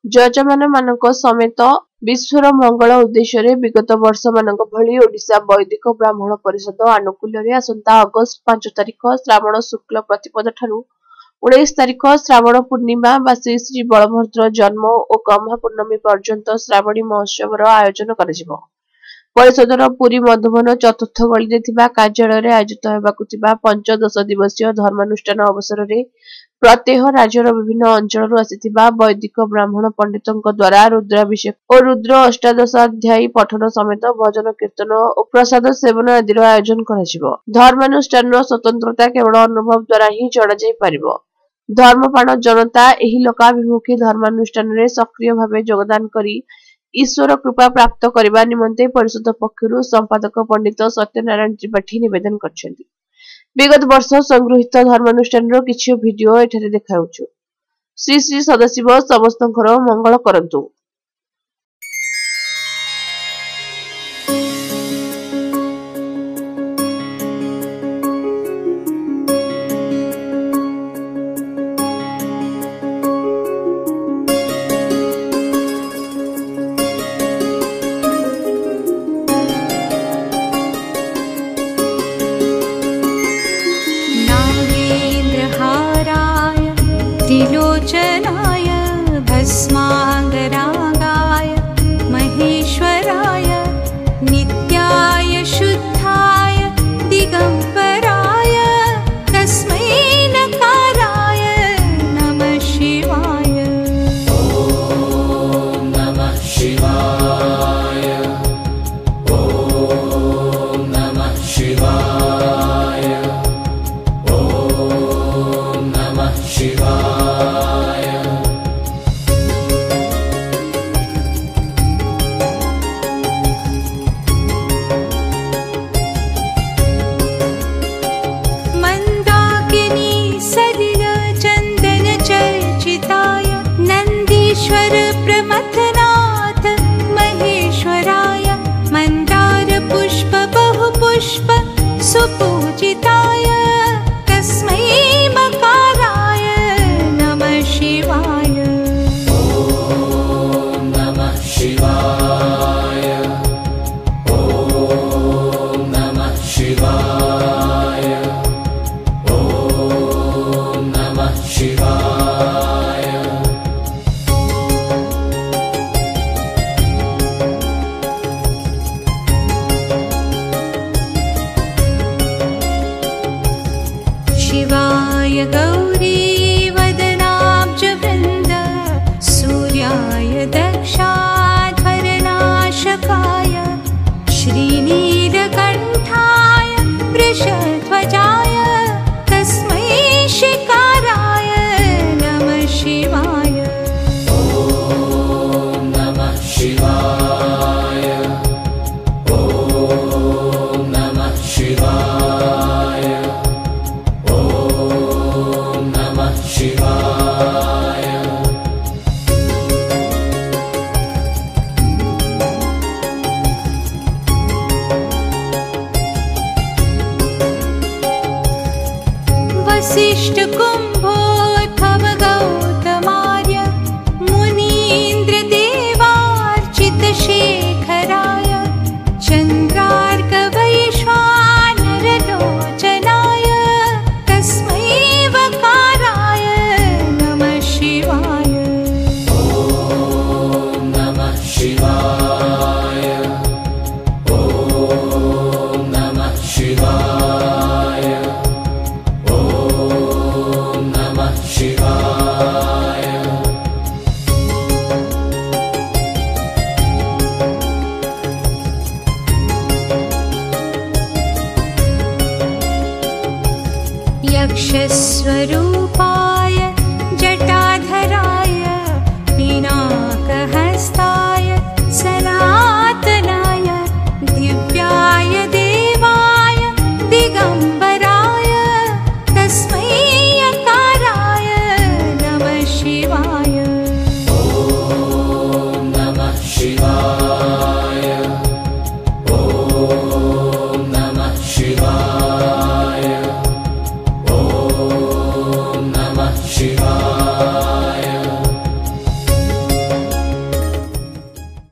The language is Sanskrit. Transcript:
जजमान मानक समेत विश्वर मंगल उद्देश्य विगत वर्ष मानक भली ओडिशा वैदिक ब्राह्मण परिषद आनुकूल्य आसंता अगस्त 5 तारिख श्रावण शुक्ल प्रतिपद ठारू 19 तारिख श्रावण पूर्णिमा बा श्री श्री बलभद्र जन्म और गम्हा पूर्णमी पर्यंत श्रावणी महोत्सव आयोजन कर परिषदर पुरी मधुबन चतुर्थ गली कार्यालय आयोजित होगा पंचदश दिवसीय धर्मानुष्ठान अवसर में प्रत्येह राज्यर विभिन्न अंचल आसिथिबा वैदिक ब्राह्मण पंडितों द्वारा रुद्राभिषेक और रुद्र अष्टादशाध्यायी पठन समेत भजन कीर्तन और प्रसाद सेवन आदि आयोजन कर धर्मानुष्ठान स्वतंत्रता केवल अनुभव द्वारा ही जड़ा जाई परिबो। धर्मपाण जनता एही लोकाभिमुखी धर्मानुष्ठान में सक्रिय भाव योगदान करी ईश्वर कृपा प्राप्त करने निमंते परिषद पक्षरु संपादक पंडित सत्यनारायण त्रिपाठी निवेदन करछन्ति। विगत वर्ष संगृहित धर्मानुष्ठान किछि वीडियो एठारे देखाउछु। श्री श्री सदाशिव समस्तंकर मंगल करंतु। त्रिलोचनाय भस्मांगरागाय महेश्वराय नित्याय शुद्धाय दिगंबराय तस्मै नकाराय नमः शिवाय। ओम नमः शिवाय। ओम नमः शिवाय। ओम नमः शिवाय। प्रमथनाथ महेश्वराय मंदार पुष्प बहुपुष्प सुपूजिताय तस्मै मकाराय नमः शिवाय। ओम नमः शिवाय। ओम नमः शिवाय। ओम नमः शिवाय। शिवाय गौरी वदनाब्जवृन्द सूर्याय दक्षाध्वरनाशकाय श्रीनीलकण्ठाय वृषध्वजाय तस्मै शिकाराय नमः शिवाय। ओम नमः शिवाय। ओम नमः शिवाय। ओम नमः शिवाय। वसिष्ठ कुंभोद्भव गौतमार्य मुनीन्द्र देवार्चित शेखराय चंद्रार्क वैश्वानर लोचनाय तस्मै वकाराय नमः शिवाय। ओम नमः शिवाय। ओम नमः शिवाय। ओम नमः शिवाय। यक्षस्वरूप